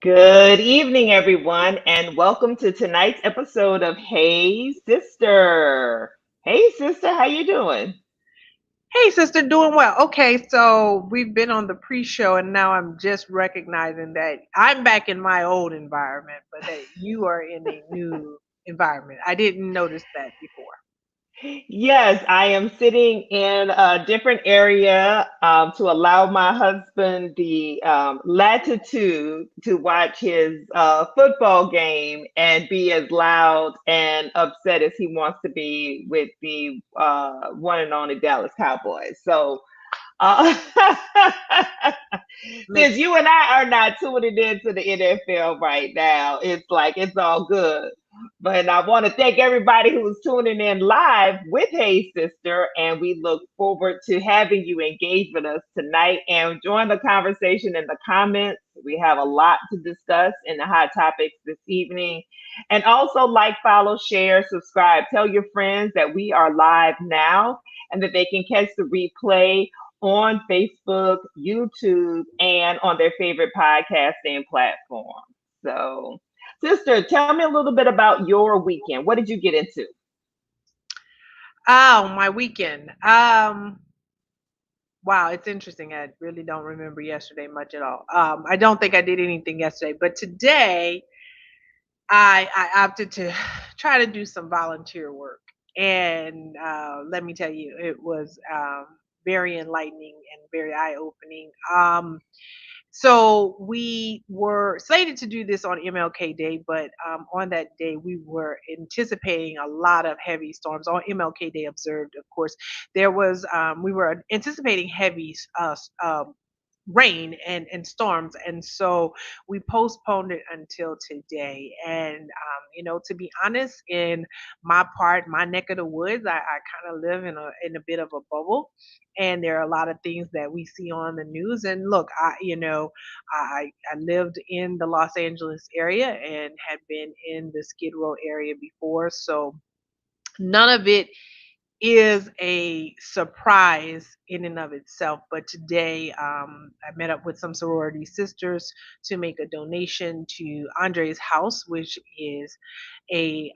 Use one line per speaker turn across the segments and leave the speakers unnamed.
Good evening, everyone, and welcome to tonight's episode of Hey Sister. Hey Sister, how you doing?
Hey, sister, doing well. Okay, so we've been on the pre-show, and now I'm just recognizing that I'm back in my old environment, but that you are in a new environment. I didn't notice that before.
Yes, I am sitting in a different area to allow my husband the latitude to watch his football game and be as loud and upset as he wants to be with the one and only Dallas Cowboys. So, uh, since
Makes
you and I are not tuning into the NFL right now, it's like it's all good. But I want to thank everybody who's tuning in live with Hey Sister, and we look forward to having you engage with us tonight and join the conversation in the comments. We have a lot to discuss in the hot topics this evening. And also, like, follow, share, subscribe. Tell your friends that we are live now and that they can catch the replay on Facebook, YouTube, and on their favorite podcasting platform. So, sister, tell me a little bit about your weekend. What did you get into?
my weekend. Wow, it's interesting. I really don't remember yesterday much at all. I don't think I did anything yesterday, but today I opted to try to do some volunteer work, and let me tell you, it was very enlightening and very eye opening. So we were slated to do this on MLK Day, but on that day we were anticipating a lot of heavy storms. On MLK Day observed, of course, there was we were anticipating heavy rain and storms, and so we postponed it until today. And to be honest, in my neck of the woods, I kind of live in a bit of a bubble, and there are a lot of things that we see on the news. And look, I lived in the Los Angeles area and had been in the Skid Row area before, so none of it is a surprise in and of itself. But today, I met up with some sorority sisters to make a donation to Andre's House, which is a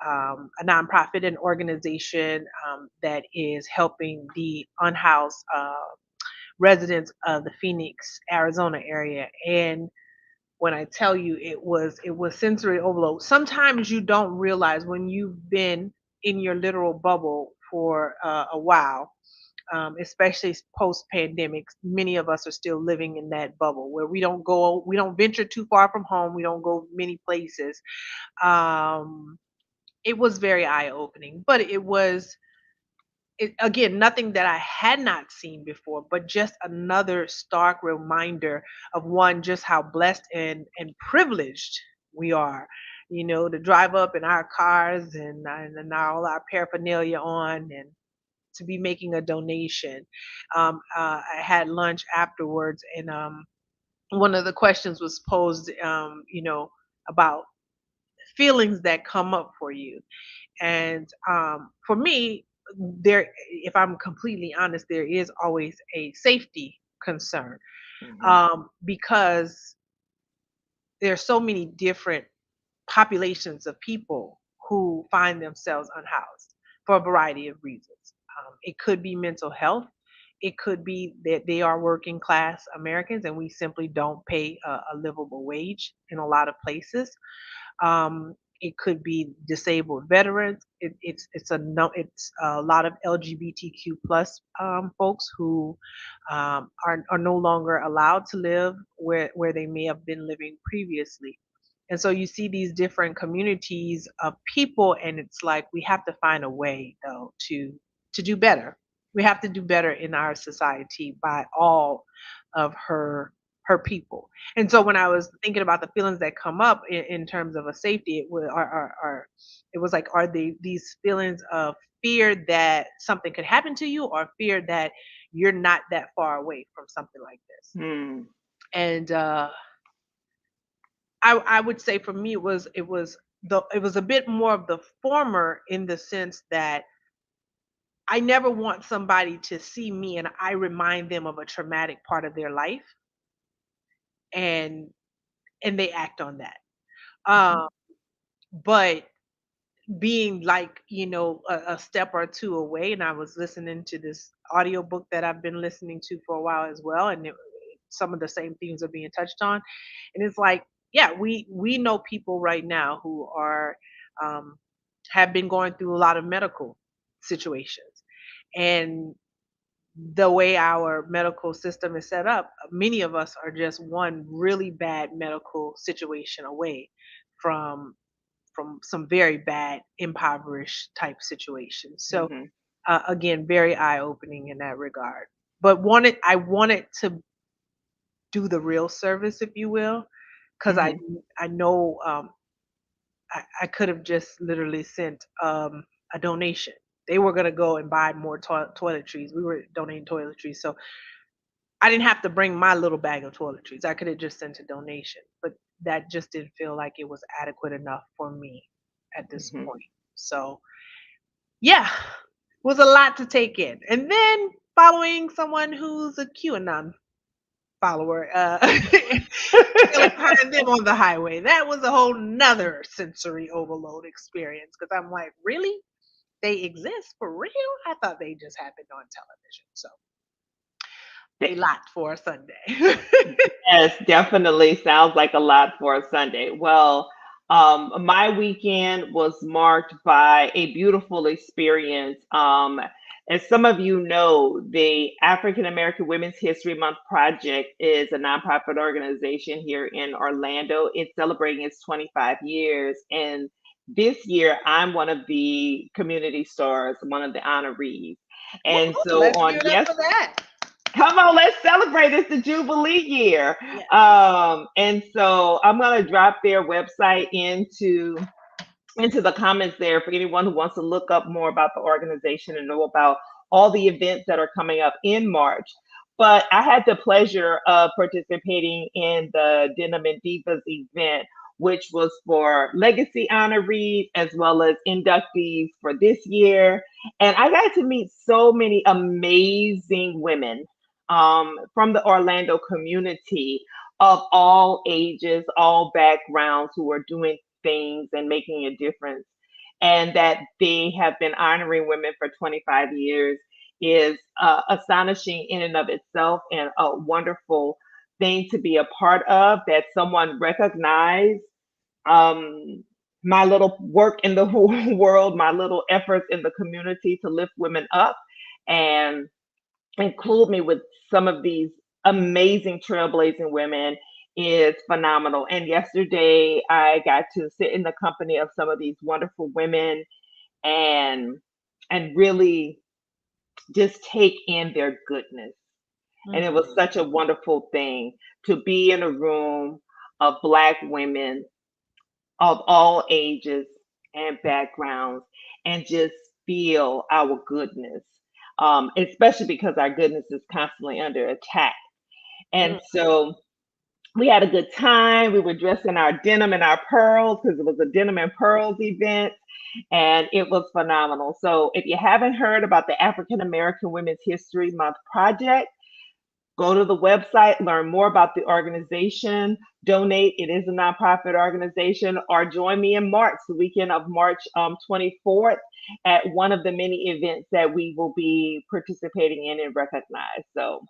nonprofit and organization that is helping the unhoused residents of the Phoenix, Arizona area. And when I tell you, it was sensory overload. Sometimes you don't realize when you've been in your literal bubble for a while, especially post pandemic. Many of us are still living in that bubble where we don't venture too far from home, we don't go many places. Um, it was very eye opening, but again, nothing that I had not seen before, but just another stark reminder of one, just how blessed and privileged we are, to drive up in our cars and all our paraphernalia on, and to be making a donation. I had lunch afterwards, and one of the questions was posed, about feelings that come up for you. And for me, if I'm completely honest, there is always a safety concern,
Mhm.
because there are so many different populations of people who find themselves unhoused for a variety of reasons. It could be mental health. It could be that they are working class Americans and we simply don't pay a livable wage in a lot of places. It could be disabled veterans. It's a lot of LGBTQ plus folks who are no longer allowed to live where they may have been living previously. And so you see these different communities of people, and it's like we have to find a way though to do better. We have to do better in our society by all of her people. And so when I was thinking about the feelings that come up in terms of a safety, it was like, are they these feelings of fear that something could happen to you, or fear that you're not that far away from something like this?
Hmm.
And I would say for me it was a bit more of the former, in the sense that I never want somebody to see me and I remind them of a traumatic part of their life, and and they act on that.
Mhm.
Um, but being like, a step or two away, and I was listening to this audiobook that I've been listening to for a while as well, and some of the same themes are being touched on. And it's like, yeah, we know people right now who are um, have been going through a lot of medical situations, and the way our medical system is set up, many of us are just one really bad medical situation away from some very bad impoverished type situations. So
Mhm.
again, very eye opening in that regard. But I wanted to do the real service, if you will, because I
Mhm.
I know I could have just literally sent a donation. They were gonna go and buy more toiletries. We were donating toiletries, so I didn't have to bring my little bag of toiletries. I could have just sent a donation, but that just didn't feel like it was adequate enough for me at this
Mhm.
point. So, yeah, was a lot to take in. And then following someone who's a QAnon follower, trailing behind them on the highway, that was a whole nother sensory overload experience because I'm like, really? They exist for real? I thought they just happened on television. So, a lot for a Sunday.
Yes, definitely sounds like a lot for a Sunday. Well, my weekend was marked by a beautiful experience. As some of you know, the African American Women's History Month Project is a nonprofit organization here in Orlando. It's celebrating its 25 years. And this year, I'm one of the community stars, one of the honorees. And
Woo-hoo,
so
let's
on
give it up
yes
for that.
Come on, let's celebrate. It's the Jubilee year.
Yes.
And so I'm gonna drop their website into the comments there for anyone who wants to look up more about the organization and know about all the events that are coming up in March. But I had the pleasure of participating in the Denim and Divas event, which was for legacy honorees as well as inductees for this year. And I got to meet so many amazing women from the Orlando community of all ages, all backgrounds who are doing things and making a difference. And that they have been honoring women for 25 years is astonishing in and of itself and a wonderful thing to be a part of, that someone recognized um, my little work in the whole world, my little efforts in the community to lift women up and include me with some of these amazing trailblazing women is phenomenal. And yesterday I got to sit in the company of some of these wonderful women and really just take in their goodness. And it was
Mhm.
such a wonderful thing to be in a room of black women of all ages and backgrounds and just feel our goodness, especially because our goodness is constantly under attack. And
Mm.
so we had a good time. We were dressed in our denim and our pearls because it was a denim and pearls event, and it was phenomenal. So if you haven't heard about the African American Women's History Month Project, go to the website, learn more about the organization, donate. It is a nonprofit organization, or join me in March, the weekend of March 24th, at one of the many events that we will be participating in and recognize. So,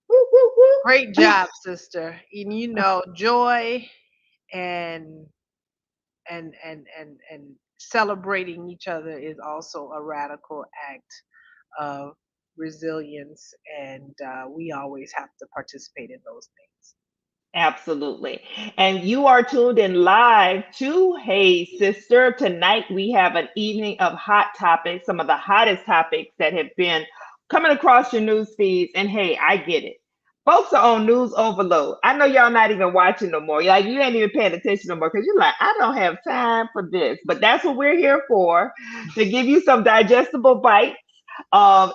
woo, woo,
Great
woo.
job, sister. And joy and and celebrating each other is also a radical act of resilience, and we always have to participate in those things.
Absolutely. And you are tuned in live to Hey Sister. Tonight we have an evening of hot topics, some of the hottest topics that have been coming across your news feeds. And hey, I get it. Folks are on news overload. I know y'all not even watching no more. Like you ain't even paying attention no more because you're like, I don't have time for this. But that's what we're here for, to give you some digestible bites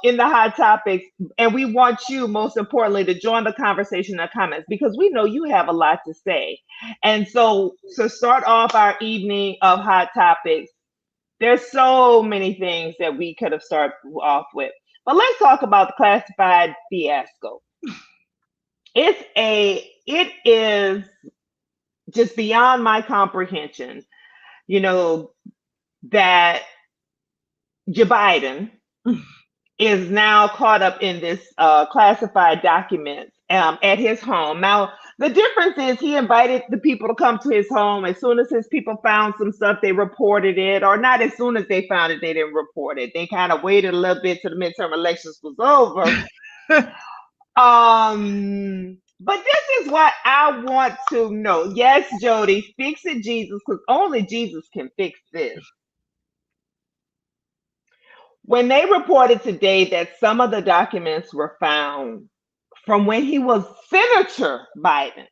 in the hot topics. And we want you, most importantly, to join the conversation in the comments because we know you have a lot to say. And so, to start off our evening of hot topics, there's so many things that we could have started off with. But let's talk about the classified fiasco. It is just beyond my comprehension, you know, that Joe Biden is now caught up in this classified documents at his home. Now, the difference is he invited the people to come to his home. As soon as his people found some stuff, they reported it, or not as soon as they found it, they didn't report it. They kind of waited a little bit till the midterm elections was over. But this is what I want to know. Yes, Jody, fix it, Jesus, because only Jesus can fix this. When they reported today that some of the documents were found from when he was Senator Biden.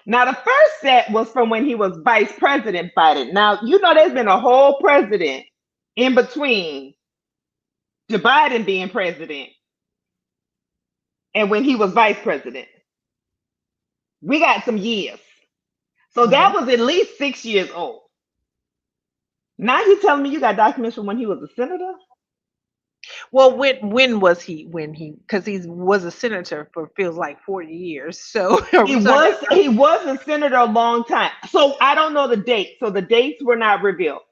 Now, the first set was from when he was Vice President Biden. Now, you know, there's been a whole president in between Joe Biden being president and when he was Vice President. We got some years. So that was at least 6 years old. Now you telling me you got documents from when he was a senator?
Well, when was he? When he, because he was a senator for feels like 40 years. So are we talking about?
He was a senator a long time. So I don't know the date. So the dates were not revealed.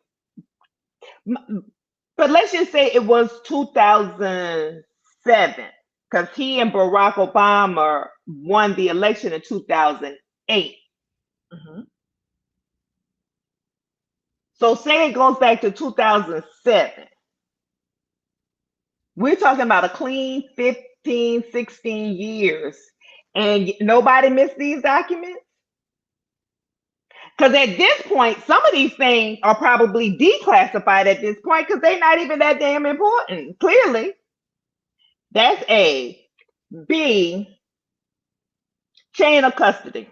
But let's just say it was 2007 because he and Barack Obama won the election in 2008. So say it goes back to 2007. We're talking about a clean 15, 16 years. And nobody missed these documents? Because at this point, some of these things are probably declassified at this point because they're not even that damn important. Clearly. That's A. B. Chain of custody.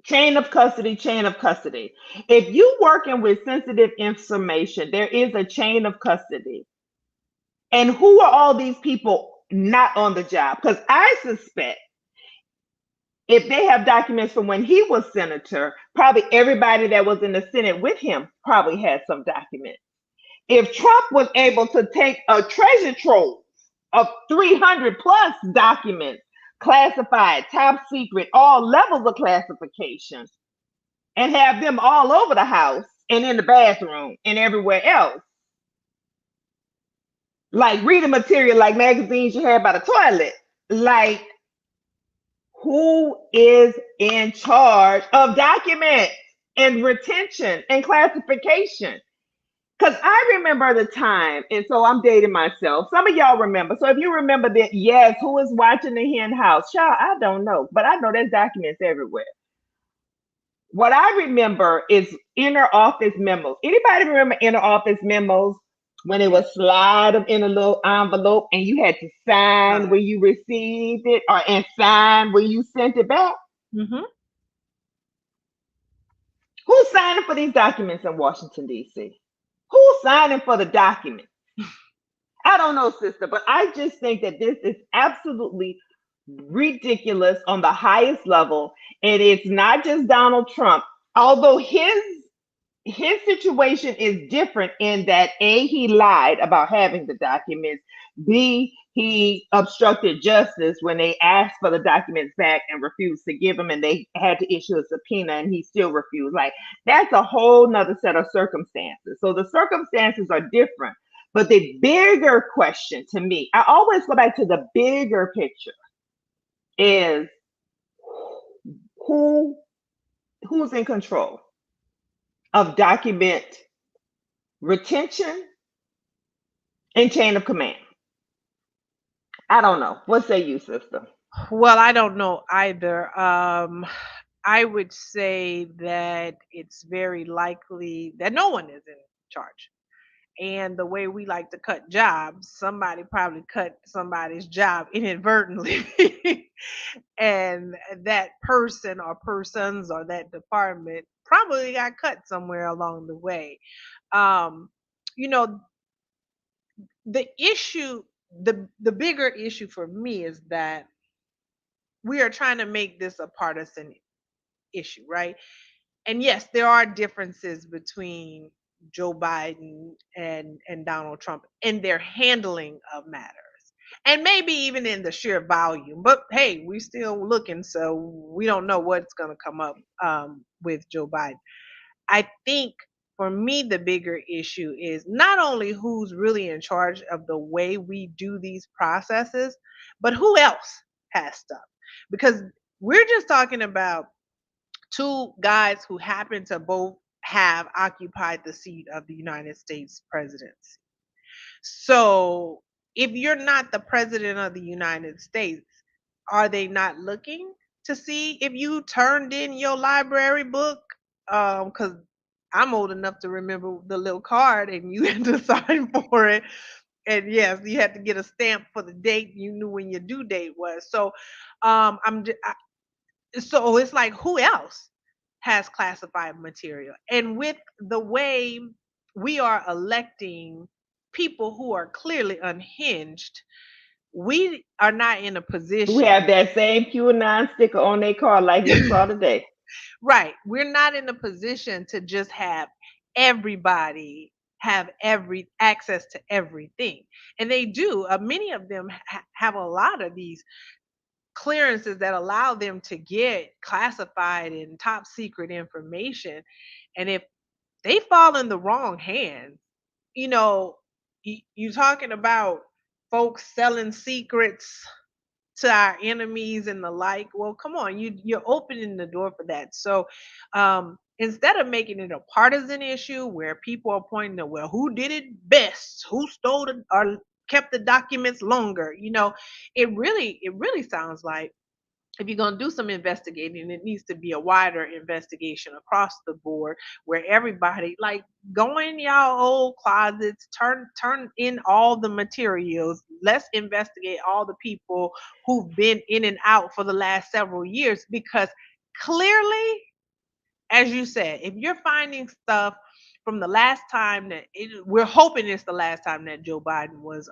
Chain of custody, chain of custody. If you're working with sensitive information, there is a chain of custody. And who are all these people not on the job? Because I suspect if they have documents from when he was senator, probably everybody that was in the Senate with him probably had some documents. If Trump was able to take a treasure trove of 300 plus documents, classified, top secret, all levels of classification, and have them all over the house and in the bathroom and everywhere else, like reading material, like magazines you had by the toilet, like who is in charge of documents and retention and classification? Because I remember the time, and so I'm dating myself. Some of y'all remember. So if you remember that, yes, who is watching the hen house? Child, I don't know, but I know there's documents everywhere. What I remember is inner office memos. Anybody remember inner office memos when it was slide them in a little envelope and you had to sign when you received it or and sign when you sent it back? Who's signing for these documents in Washington, D.C.? Who's signing for the documents? I don't know, sister, but I just think that this is absolutely ridiculous on the highest level. And it's not just Donald Trump, although his situation is different in that A, he lied about having the documents, B, he obstructed justice when they asked for the documents back and refused to give them, and they had to issue a subpoena and he still refused. Like, that's a whole nother set of circumstances. So the circumstances are different. But the bigger question to me, I always go back to the bigger picture, is who's in control of document retention and chain of command? I don't know. What say you, sister?
Well, I don't know either. I would say that it's very likely that no one is in charge. And the way we like to cut jobs, somebody probably cut somebody's job inadvertently. And that person or persons or that department probably got cut somewhere along the way. You know, the issue, the bigger issue for me is that we are trying to make this a partisan issue, right? And yes, there are differences between Joe Biden and Donald Trump in their handling of matters. And maybe even in the sheer volume. But hey, we're still looking, so we don't know what's going to come up with Joe Biden. I think for me, the bigger issue is not only who's really in charge of the way we do these processes, but who else has stuff. Because we're just talking about two guys who happen to both have occupied the seat of the United States presidency. So if you're not the president of the United States, are they not looking to see if you turned in your library book? Because I'm old enough to remember the little card and you had to sign for it. And yes, you had to get a stamp for the date. You knew when your due date was. So so it's like who else has classified material? And with the way we are electing people who are clearly unhinged, we are not in a
Who
position.
have that same QAnon sticker on their car like you saw today.
Right, we're not in a position to just have everybody have every access to everything. And they do, many of them have a lot of these clearances that allow them to get classified and top secret information. And if they fall in the wrong hands, you know, you're talking about folks selling secrets to our enemies and the like. Well, come on, you're opening the door for that. So instead of making it a partisan issue where people are pointing to, well, who did it best, who stole it or kept the documents longer, it really sounds like if you're going to do some investigating, it needs to be a wider investigation across the board where everybody, like, go in y'all old closets, turn in all the materials. Let's investigate all the people who've been in and out for the last several years, because clearly, as you said, if you're finding stuff from the last time we're hoping it's the last time that Joe Biden was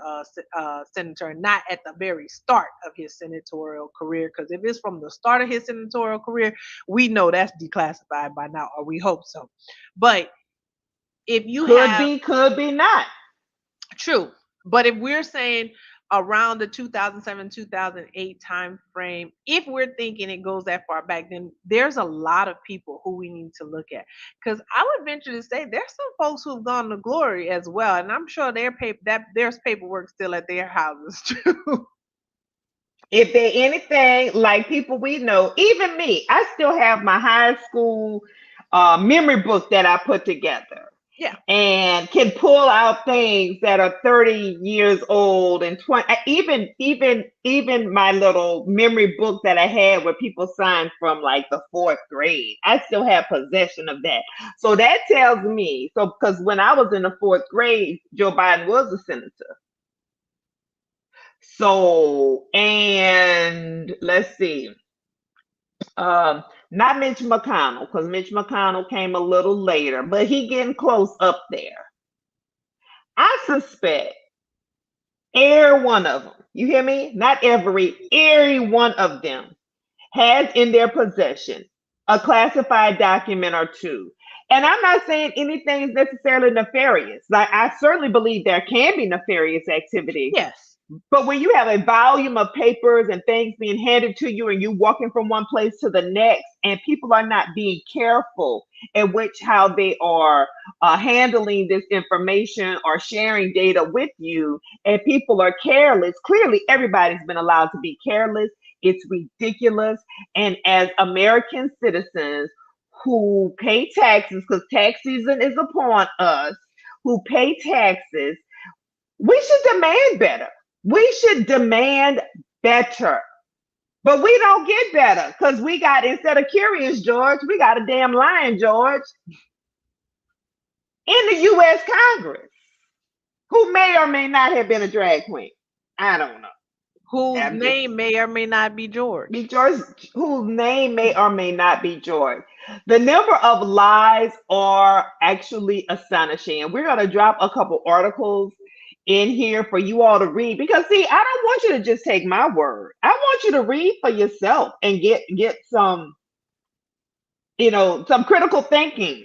senator, not at the very start of his senatorial career. Because if it's from the start of his senatorial career, we know that's declassified by now, or we hope so. But if you have
Could be not.
True. But if we're saying around the 2007 2008 time frame, if we're thinking it goes that far back, then there's a lot of people who we need to look at. Because I would venture to say there's some folks who've gone to glory as well, and I'm sure there's paperwork still at their houses too.
If they're anything like people we know, even me, I still have my high school memory book that I put together
Yeah.
and can pull out things that are 30 years old and 20, even my little memory book that I had where people signed from like the fourth grade. I still have possession of that. So that tells me, so because when I was in the fourth grade, Joe Biden was a senator. So, and let's see, um, not Mitch McConnell, because Mitch McConnell came a little later, but he getting close up there. I suspect every one of them, you hear me? Not every one of them has in their possession a classified document or two. And I'm not saying anything is necessarily nefarious. Like, I certainly believe there can be nefarious activity.
Yes.
But when you have a volume of papers and things being handed to you and you walking from one place to the next, and people are not being careful in which how they are handling this information or sharing data with you, and people are careless, clearly everybody's been allowed to be careless. It's ridiculous. And as American citizens who pay taxes, because tax season is upon us, who pay taxes, we should demand better. We should demand better. But we don't get better because we got, instead of Curious George, we got a damn Lion George in the U.S. Congress who may or may not have been a drag queen. I don't know.
Whose
I'm just
name may or may not be
be
George.
George, whose name may or may not be George. The number of lies are actually astonishing. And we're going to drop a couple articles in here for you all to read because see, I don't want you to just take my word. I want you to read for yourself and get some, some critical thinking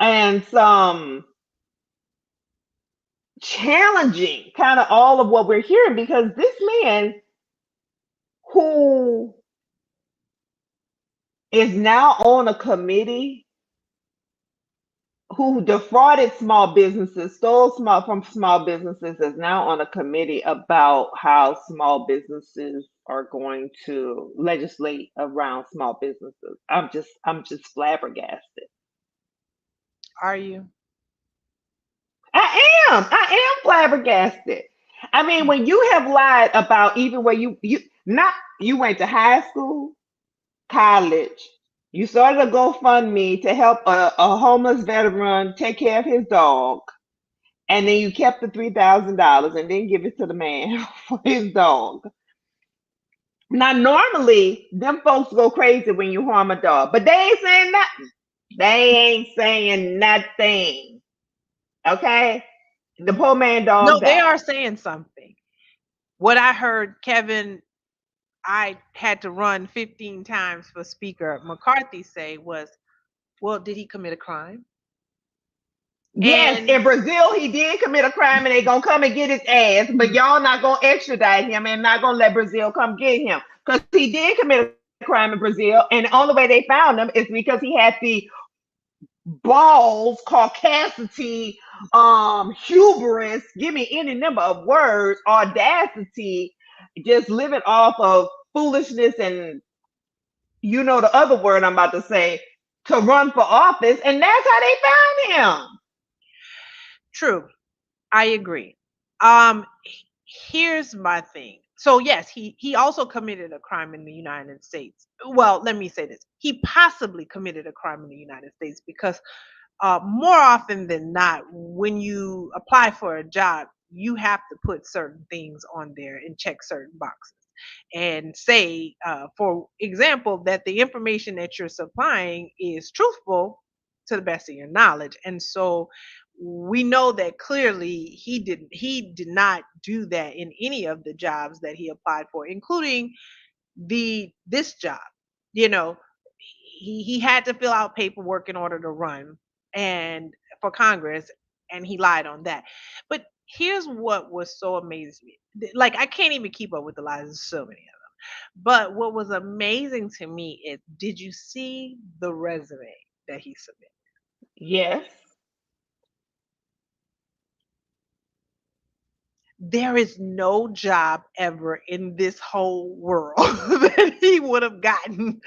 and some challenging kind of all of what we're hearing because this man who is now on a committee who defrauded small businesses, stole from small businesses, is now on a committee about how small businesses are going to legislate around small businesses. I'm just flabbergasted.
Are you?
I am flabbergasted. I mean, when you have lied about even where you not you went to high school, college, you started a GoFundMe to help a homeless veteran take care of his dog, and then you kept the $3,000 and then give it to the man for his dog. Now, normally, them folks go crazy when you harm a dog, but they ain't saying nothing. They ain't saying nothing. Okay? The poor man dog
No, they
died.
are saying something. What I heard Kevin, I had to run 15 times for Speaker McCarthy say was, well, did he commit a crime?
Yes,
And
in Brazil, he did commit a crime and they gonna come and get his ass, but y'all not gonna extradite him and not gonna let Brazil come get him. Because he did commit a crime in Brazil, and the only way they found him is because he had the balls, caucasity, hubris, give me any number of words, audacity, just living off of foolishness and the other word I'm about to say, to run for office, and that's how they found him.
true, I agree. Here's my thing. So yes, he also committed a crime in the United States. Well, let me say this. He possibly committed a crime in the United States because more often than not, when you apply for a job, you have to put certain things on there and check certain boxes and say, for example, that the information that you're supplying is truthful to the best of your knowledge. And so we know that clearly he did not do that in any of the jobs that he applied for, including this job. You know, he had to fill out paperwork in order to run and for Congress, and he lied on that. But here's what was so amazing. Like I can't even keep up with the lies. There's so many of them. But what was amazing to me is, did you see the resume that he submitted?
Yes.
There is no job ever in this whole world that he would have gotten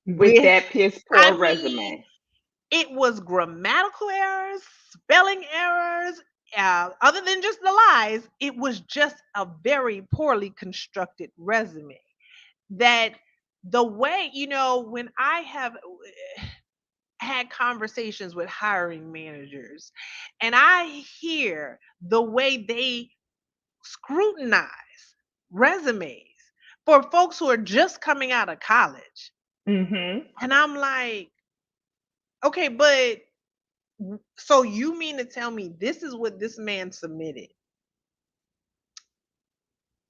With
with.
that piss
I
poor
mean,
resume.
it was grammatical errors, spelling errors. Other than just the lies, it was just a very poorly constructed resume. That the way, when I have had conversations with hiring managers and I hear the way they scrutinize resumes for folks who are just coming out of college.
Mm-hmm.
And I'm like, okay, but so you mean to tell me this is what this man submitted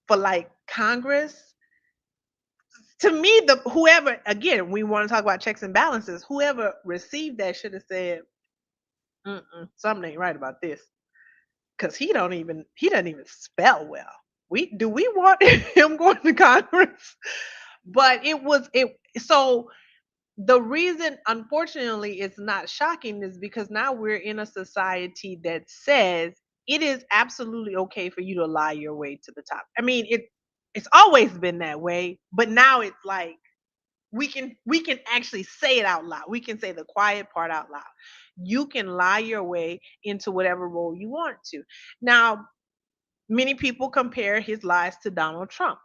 for like Congress? To me, the whoever again, we want to talk about checks and balances. Whoever received that should have said, something ain't right about this, because he doesn't even spell well. We want him going to Congress? But so the reason, unfortunately, it's not shocking is because now we're in a society that says it is absolutely okay for you to lie your way to the top. I mean, it's always been that way, but now it's like we can actually say it out loud. We can say the quiet part out loud. You can lie your way into whatever role you want to. Now, many people compare his lies to Donald Trump.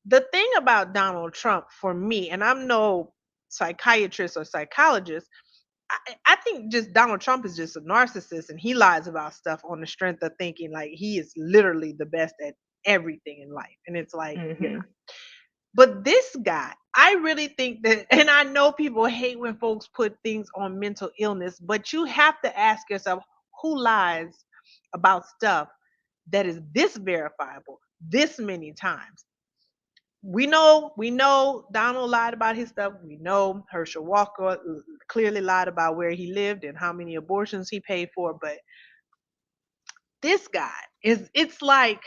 The thing about Donald Trump for me, and I'm no psychiatrist or psychologist, I think just Donald Trump is just a narcissist and he lies about stuff on the strength of thinking like he is literally the best at everything in life. And it's like,
Mm-hmm.
but this guy, I really think that, and I know people hate when folks put things on mental illness, but you have to ask yourself, who lies about stuff that is this verifiable this many times? We know Donald lied about his stuff. We know Herschel Walker clearly lied about where he lived and how many abortions he paid for. But This guy is, it's like,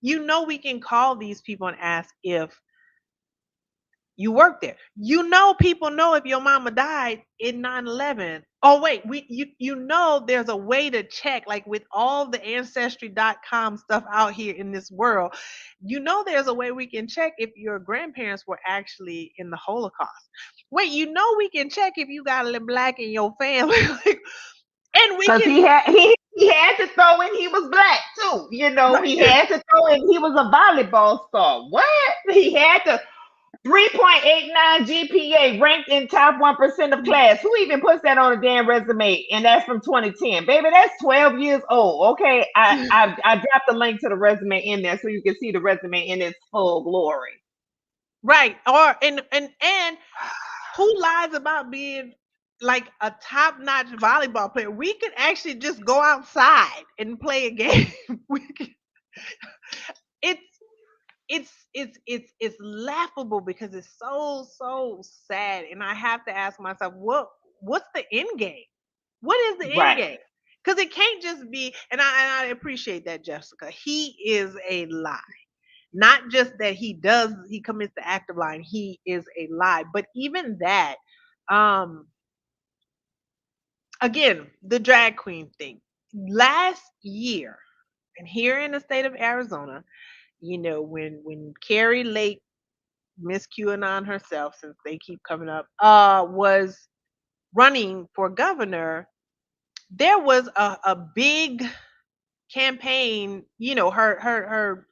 we can call these people and ask if you work there. People know if your mama died in 9/11. Oh wait, there's a way to check, like with all the ancestry.com stuff out here in this world. There's a way we can check if your grandparents were actually in the Holocaust. Wait, we can check if you got a black in your family. And we
Because
can,
he had to throw in he was black too.
right.
He had to throw in he was a volleyball star. What? He had to 3.89 GPA, ranked in top 1% of class. Who even puts that on a damn resume? And that's from 2010. Baby, that's 12 years old. Okay. I dropped the link to the resume in there so you can see the resume in its full glory.
Right. Or and who lies about being like a top-notch volleyball player? We could actually just go outside and play a game. we could, it's it's laughable because it's so sad, and I have to ask myself, what's the end game? What is the end
Right.
game? Because it can't just be, and I appreciate that, Jessica. He is a lie. Not just that he commits the act of lying, he is a lie. But even that, um, again, the drag queen thing. Last year, and here in the state of Arizona, when Carrie Lake, Miss QAnon herself, since they keep coming up, was running for governor, there was a big campaign. Her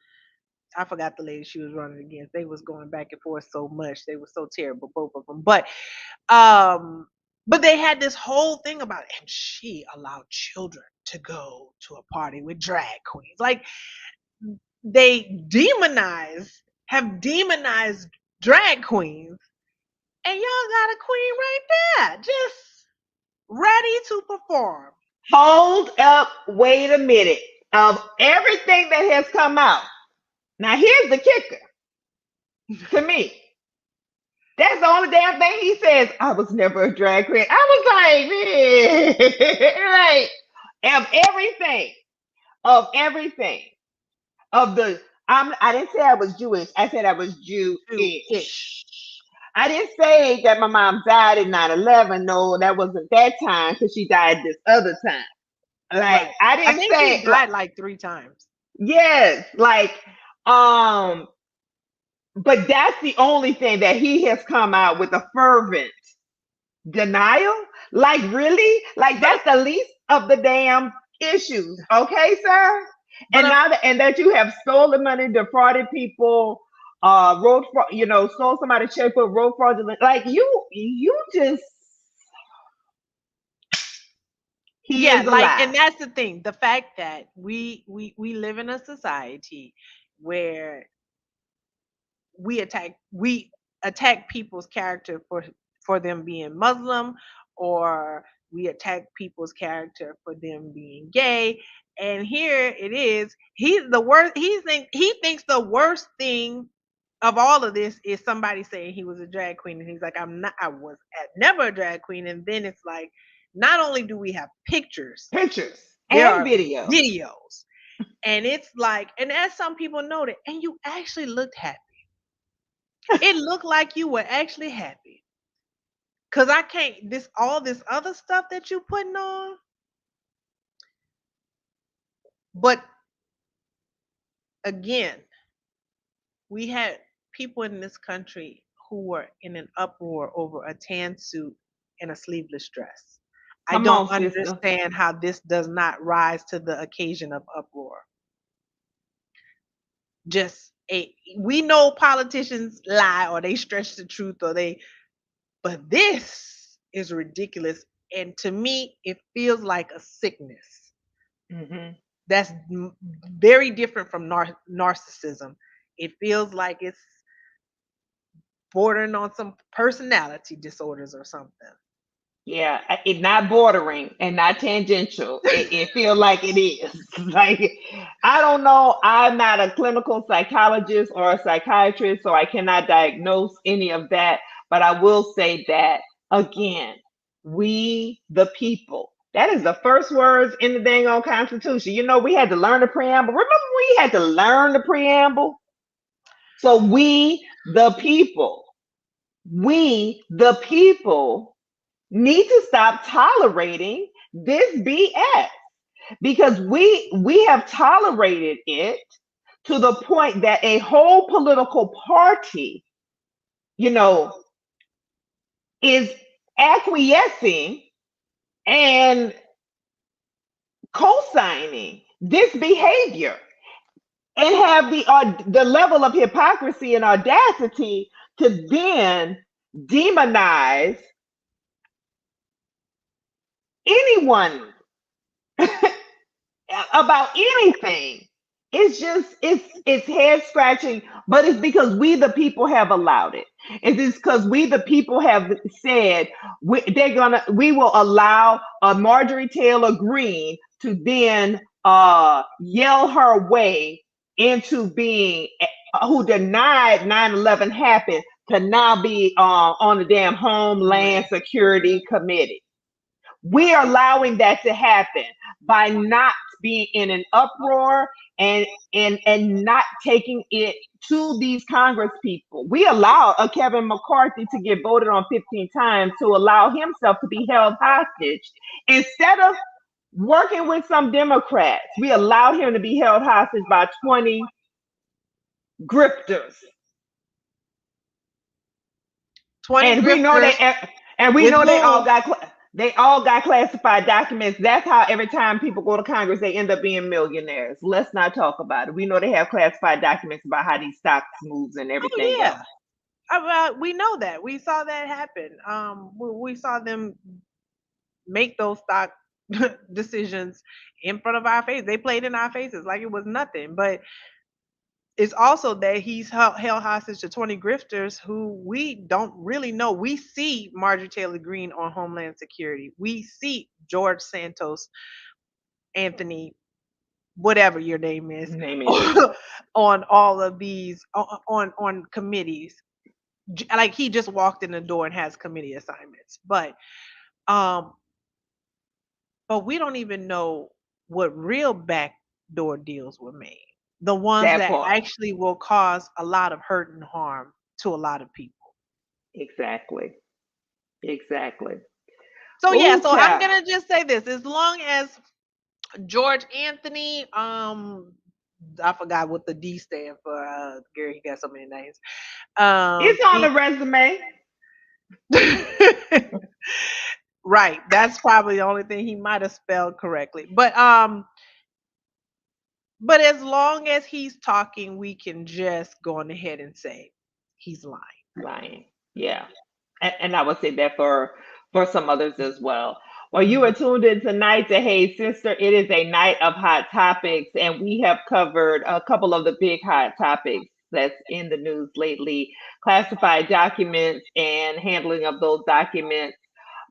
I forgot the lady she was running against. They was going back and forth so much. They were so terrible, both of them. Um, but they had this whole thing about it, and she allowed children to go to a party with drag queens. Like, they have demonized drag queens, and y'all got a queen right there, just ready to perform.
Hold up. Wait a minute. Of everything that has come out, now here's the kicker to me. That's the only damn thing he says. I was never a drag queen. I was like, like of everything, of the. I didn't say I was Jewish. I said I was Jewish.
Ish.
I didn't say that my mom died in 9/11. No, that wasn't that time because she died this other time. Like
Right.
I
I
didn't
think she
say like
died like 3 times.
yes, um but that's the only thing that he has come out with a fervent denial. Like really? Like
But
that's the least of the damn issues. Okay, sir?
but
And that you have stolen money, defrauded people, stole somebody's checkbook, wrote fraudulent. Like you just he
yeah,
is a
like,
lie.
and that's the thing. The fact that we live in a society where we attack people's character for them being Muslim, or we attack people's character for them being gay. And here it is. He's the worst. He thinks the worst thing of all of this is somebody saying he was a drag queen, and he's like, I'm not. I was never a drag queen. And then it's like, not only do we have pictures,
Pictures
there
and
are
videos.
videos, and it's like, and as some people noted, and you actually looked happy. It looked like you were actually happy. Cause I can't, this all this other stuff that you putting on. But again, we had people in this country who were in an uproar over a tan suit and a sleeveless dress. I
Come
don't
on, sister.
understand how this does not rise to the occasion of uproar. Just we know politicians lie, or they stretch the truth, but this is ridiculous. And to me, it feels like a sickness.
Hmm.
That's very different from narcissism. It feels like it's bordering on some personality disorders or something.
Yeah, it not bordering and not tangential. It feels like it is. Like I don't know. I'm not a clinical psychologist or a psychiatrist, so I cannot diagnose any of that. But I will say that again, we the people. That is the first words in the dang on Constitution. You know, we had to learn the preamble. Remember we had to learn the preamble? So the people, need to stop tolerating this BS because we have tolerated it to the point that a whole political party, you know, is acquiescing and co-signing this behavior and have the level of hypocrisy and audacity to then demonize anyone about anything. It's just it's head scratching, but it's because we the people have allowed it. It's because we the people have said we will allow Marjorie Taylor Greene to then yell her way into being who denied 9/11 happened to now be on the damn Homeland Security Committee. We are allowing that to happen by not being in an uproar and not taking it to these Congress people. We allowed a Kevin McCarthy to get voted on 15 times to allow himself to be held hostage instead of working with some Democrats. We allowed him to be held hostage by 20 grifters.
20
And
grifters.
we know they all got classified documents. That's how every time people go to Congress, they end up being millionaires. Let's not talk about it. We know they have classified documents about how these stocks moves and everything else.
We know that. We saw that happen. We saw them make those stock decisions in front of our face. They played in our faces like it was nothing. But it's also that he's held hostage to 20 grifters who we don't really know. We see Marjorie Taylor Greene on Homeland Security. We see George Santos, Anthony, whatever your name is, on all of these on committees. Like he just walked in the door and has committee assignments. But we don't even know what real backdoor deals were made. The ones that actually will cause a lot of hurt and harm to a lot of people.
Exactly.
So yeah, so I'm gonna just say this: as long as George Anthony, I forgot what the D stand for. Gary, he got so many names.
It's on the resume.
Right. That's probably the only thing he might have spelled correctly. But as long as he's talking, we can just go on ahead and say he's lying.
Lying. Yeah. And I would say that for some others as well. Well, you are tuned in tonight to Hey Sister. It is a night of hot topics, and we have covered a couple of the big hot topics that's in the news lately. Classified documents and handling of those documents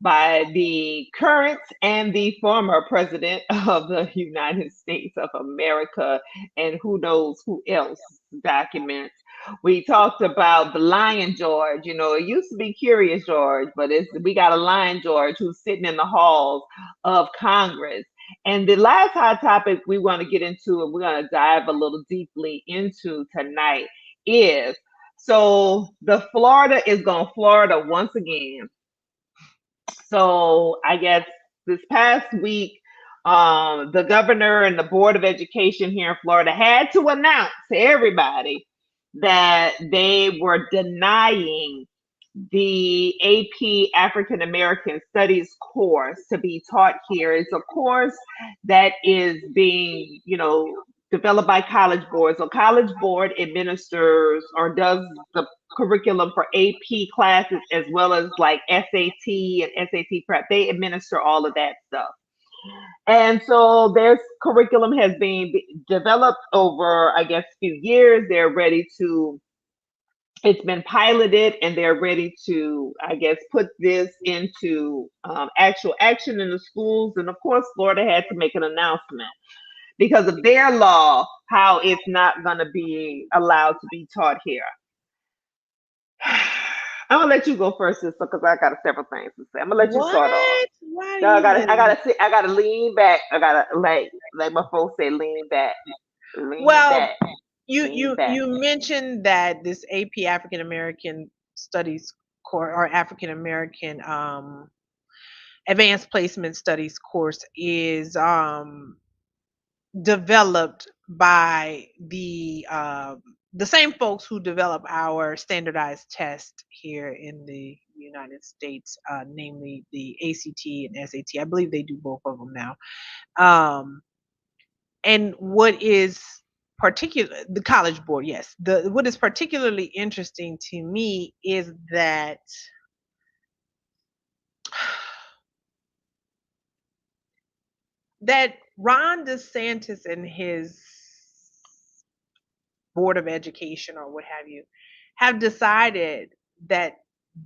by the current and the former president of the United States of America, and who knows who else documents. We talked about the Lion George. You know, it used to be Curious George, but we got a Lion George who's sitting in the halls of Congress. And the last hot topic we want to get into, and we're going to dive a little deeply into tonight, is so the Florida is going Florida once again. So I guess this past week, the governor and the Board of Education here in Florida had to announce to everybody that they were denying the AP African American Studies course to be taught here. It's a course that is being, developed by College Board. So College Board administers or does the curriculum for AP classes as well as like SAT and SAT prep. They administer all of that stuff. And so their curriculum has been developed over, I guess, a few years. They're ready to, it's been piloted and they're ready to, I guess, put this into actual action in the schools. And of course, Florida had to make an announcement because of their law, how it's not going to be allowed to be taught here. I'm gonna let you go first, sister, because I got several things to say. I'm gonna let you start off.
Why do
No,
you let
I
it?
gotta sit, I gotta lean back. I gotta like my folks say, lean
Well,
back,
you
lean
you
back.
you mentioned that this AP African American Studies course or African American Advanced Placement Studies course is developed by the same folks who develop our standardized test here in the United States, namely the ACT and SAT. I believe they do both of them now. Um, and what is particular the College Board, yes. The what is particularly interesting to me is that Ron DeSantis and his board of education or what have you have decided that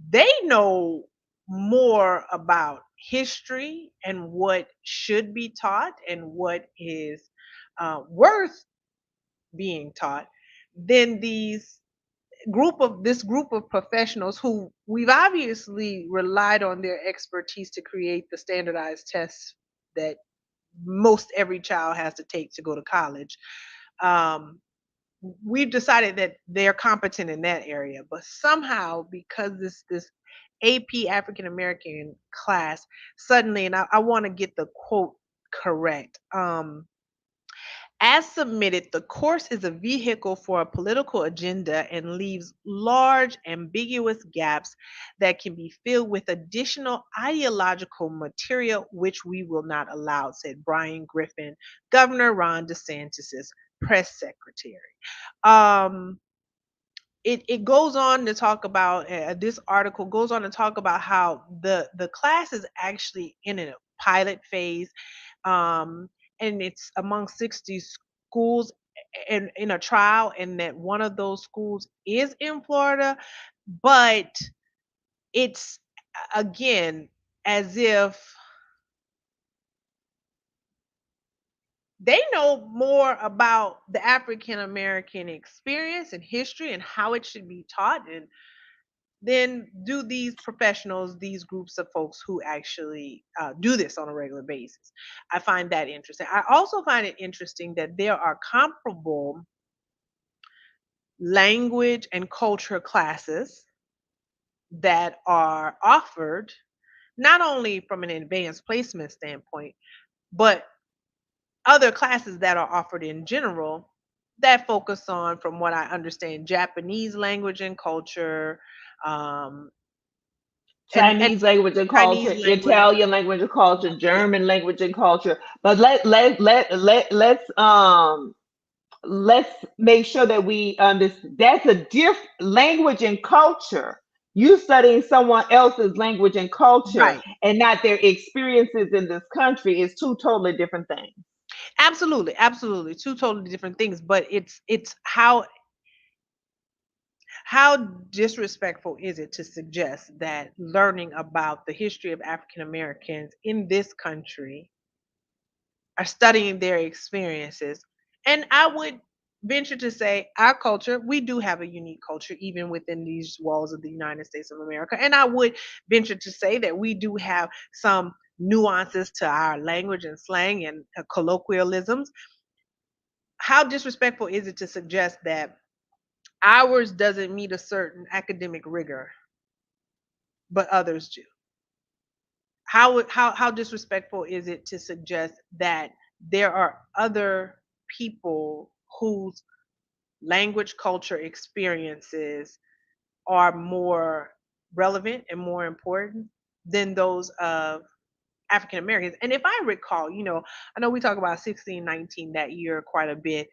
they know more about history and what should be taught and what is worth being taught than this group of professionals who we've obviously relied on their expertise to create the standardized tests that most every child has to take to go to college. Um, we've decided that they're competent in that area, but somehow because this AP African American class suddenly, and I want to get the quote correct. As submitted, the course is a vehicle for a political agenda and leaves large, ambiguous gaps that can be filled with additional ideological material, which we will not allow, said Brian Griffin, Governor Ron DeSantis' press secretary. Um, it goes on to talk about this article goes on to talk about how the class is actually in a pilot phase, um, and it's among 60 schools in a trial, and that one of those schools is in Florida, but it's again as if they know more about the African American experience and history and how it should be taught and then do these professionals, these groups of folks who actually do this on a regular basis. I find that interesting. I also find it interesting that there are comparable language and culture classes that are offered not only from an advanced placement standpoint, but other classes that are offered in general that focus on, from what I understand, Japanese language and culture, um, and
Chinese language and
Chinese
culture,
language.
Italian language and culture,
Yeah,
German language and culture. But let's make sure that we understand that's a different language and culture. You studying someone else's language and culture
right.
and not their experiences in this country is two totally different things.
Absolutely, absolutely. Two totally different things, but it's how disrespectful is it to suggest that learning about the history of African Americans in this country are studying their experiences. And I would venture to say our culture, we do have a unique culture even within these walls of the United States of America. And I would venture to say that we do have some nuances to our language and slang and colloquialisms. How disrespectful is it to suggest that ours doesn't meet a certain academic rigor, but others do? How disrespectful is it to suggest that there are other people whose language, culture, experiences are more relevant and more important than those of African Americans? And if I recall, I know we talk about 1619 that year quite a bit,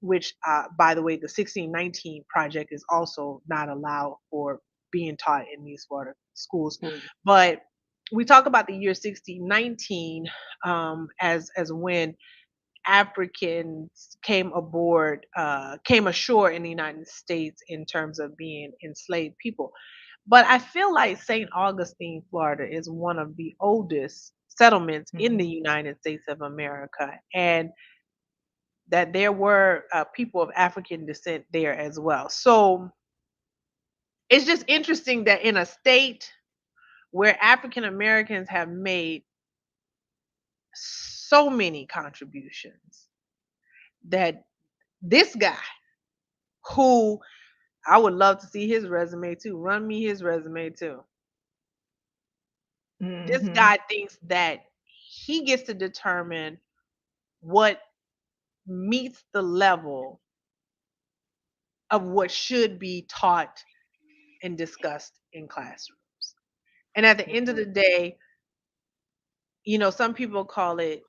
which, by the way, the 1619 project is also not allowed for being taught in these Florida schools.
Mm.
But we talk about the year 1619 as when Africans came ashore in the United States in terms of being enslaved people. But I feel like St. Augustine, Florida is one of the oldest settlements in the
Mhm.
United States of America, and that there were people of African descent there as well. So it's just interesting that in a state where African Americans have made so many contributions that this guy, who I would love to see his resume too, run me his resume too. This
Mm-hmm.
guy thinks that he gets to determine what meets the level of what should be taught and discussed in classrooms. And at the end of
Mm-hmm.
the day, some people call it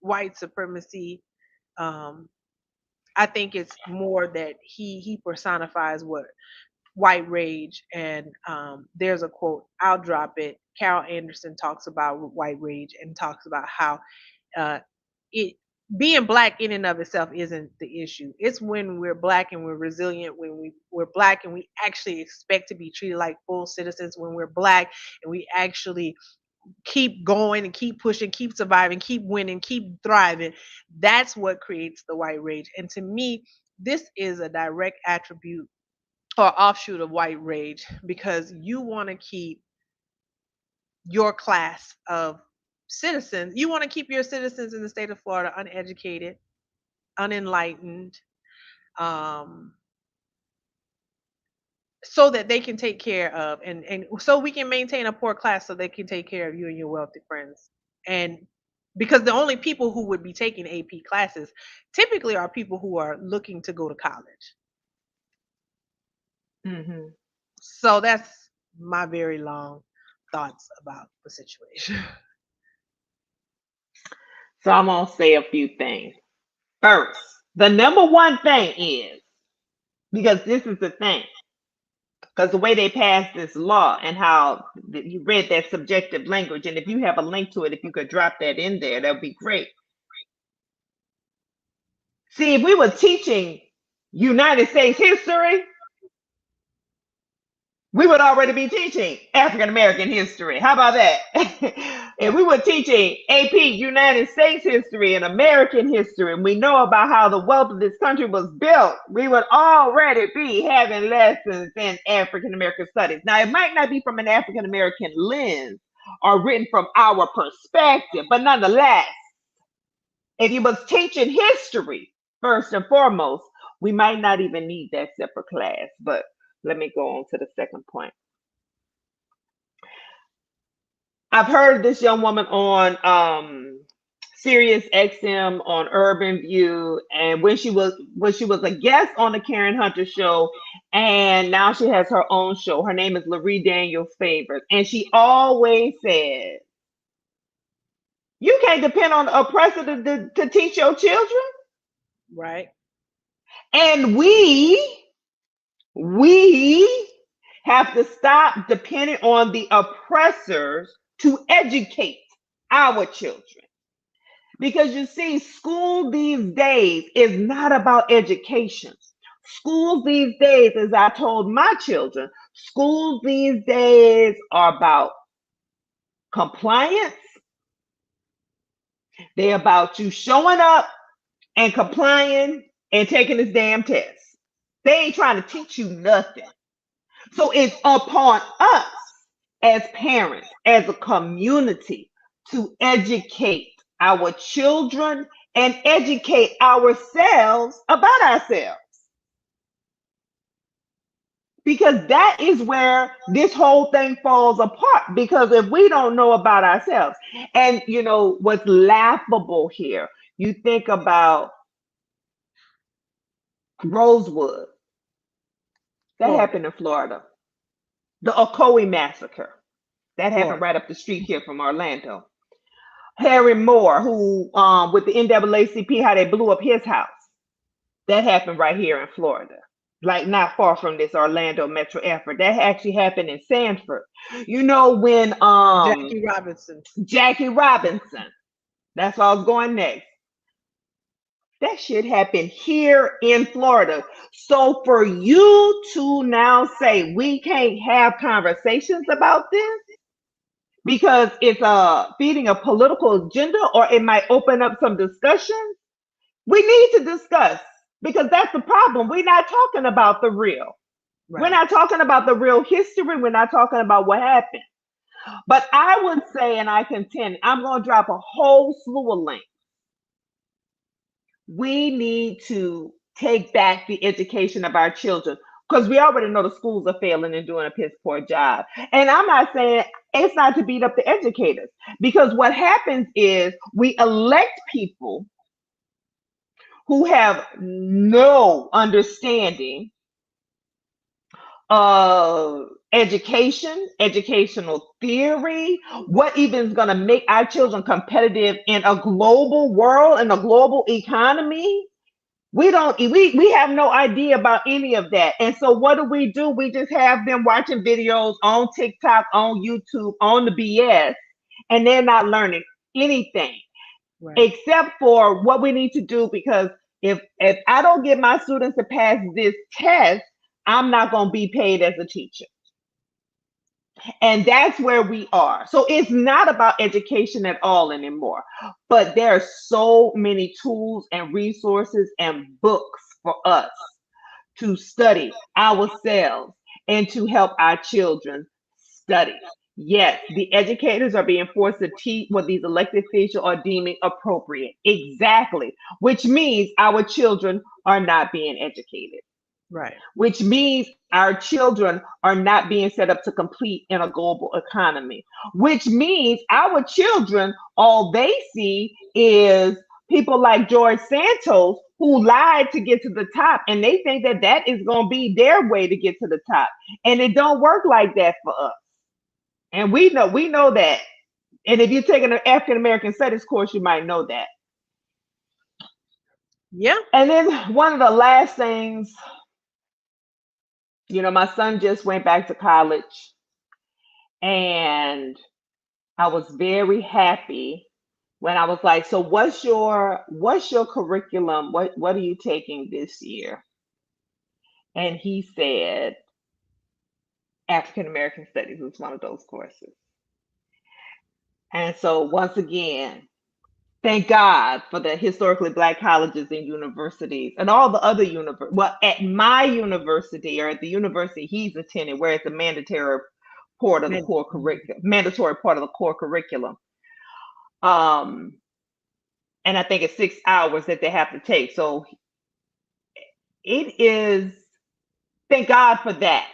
white supremacy. Um, I think it's more that he personifies what white rage. And there's a quote, I'll drop it. Carol Anderson talks about white rage and talks about how uh, it being black in and of itself isn't the issue. It's when we're black and we're resilient, when we're black and we actually expect to be treated like full citizens, when we're black and we actually keep going and keep pushing, keep surviving, keep winning, keep thriving. That's what creates the white rage. And to me, this is a direct attribute or offshoot of white rage, because you want to keep your class of citizens, you want to keep your citizens in the state of Florida uneducated, unenlightened, um, so that they can take care of, and so we can maintain a poor class so they can take care of you and your wealthy friends. And because the only people who would be taking AP classes typically are people who are looking to go to college.
Mm-hmm.
So that's my very long thoughts about the situation.
So I'm gonna say a few things. First, the number one thing is, because this is the thing, because the way they passed this law and how you read that subjective language, and if you have a link to it, if you could drop that in there, that would be great. See, if we were teaching United States history, we would already be teaching African American history. How about that? If
Yeah.
we were teaching AP United States history and American history, and we know about how the wealth of this country was built, we would already be having lessons in African American studies. Now, it might not be from an African American lens or written from our perspective, but nonetheless, if you was teaching history first and foremost, we might not even need that separate class. But let me go on to the second point. I've heard this young woman on Sirius XM on Urban View, and when she was a guest on the Karen Hunter show, and now she has her own show. Her name is Laree Daniels Favors, and she always said, "You can't depend on the oppressor to teach your children."
Right.
And we have to stop depending on the oppressors to educate our children. Because you see, school these days is not about education. Schools these days, as I told my children, schools these days are about compliance. They're about you showing up and complying and taking this damn test. They ain't trying to teach you nothing. So it's upon us as parents, as a community, to educate our children and educate ourselves about ourselves. Because that is where this whole thing falls apart. Because if we don't know about ourselves, and what's laughable here, you think about Rosewood, that
Florida.
happened in Florida, the Ocoee massacre, that happened
Florida.
right up the street here from Orlando. Harry Moore, who with the NAACP, how they blew up his house. That happened right here in Florida, like not far from this Orlando metro effort. That actually happened in Sanford. When
Jackie Robinson.
Jackie Robinson, that's where I was going next. That shit happened here in Florida. So for you to now say we can't have conversations about this, because it's feeding a political agenda, or it might open up some discussions. We need to discuss, because that's the problem. We're not talking about the real. We're
Right.
not talking about the real history. We're not talking about what happened. But I would say, and I contend, I'm going to drop a whole slew of links. We need to take back the education of our children because we already know the schools are failing and doing a piss poor job. And I'm not saying it's not to beat up the educators, because what happens is we elect people who have no understanding education, educational theory, what even is going to make our children competitive in a global world, in a global economy. We have no idea about any of that. And so what do? We just have them watching videos on TikTok, on YouTube, on the BS, and they're not learning anything
Right.
except for what we need to do, because if I don't get my students to pass this test, I'm not going to be paid as a teacher. And that's where we are. So it's not about education at all anymore. But there are so many tools and resources and books for us to study ourselves and to help our children study. Yes, the educators are being forced to teach what these elected officials are deeming appropriate. Exactly. Which means our children are not being educated,
Right.
which means our children are not being set up to compete in a global economy, which means our children, all they see is people like George Santos who lied to get to the top, and they think that that is going to be their way to get to the top, and it don't work like that for us. And we know that. And if you're taking an African American studies course, you might know that.
Yeah.
And then one of the last things, my son just went back to college, and I was very happy when I was like, "So what's your curriculum? What are you taking this year?" And he said African American Studies was one of those courses. And so once again, thank God for the historically black colleges and universities and all the other well, at my university, or at the university he's attending, where it's a mandatory part of the core curriculum. Um, and I think it's 6 hours that they have to take. So it is, thank God for that.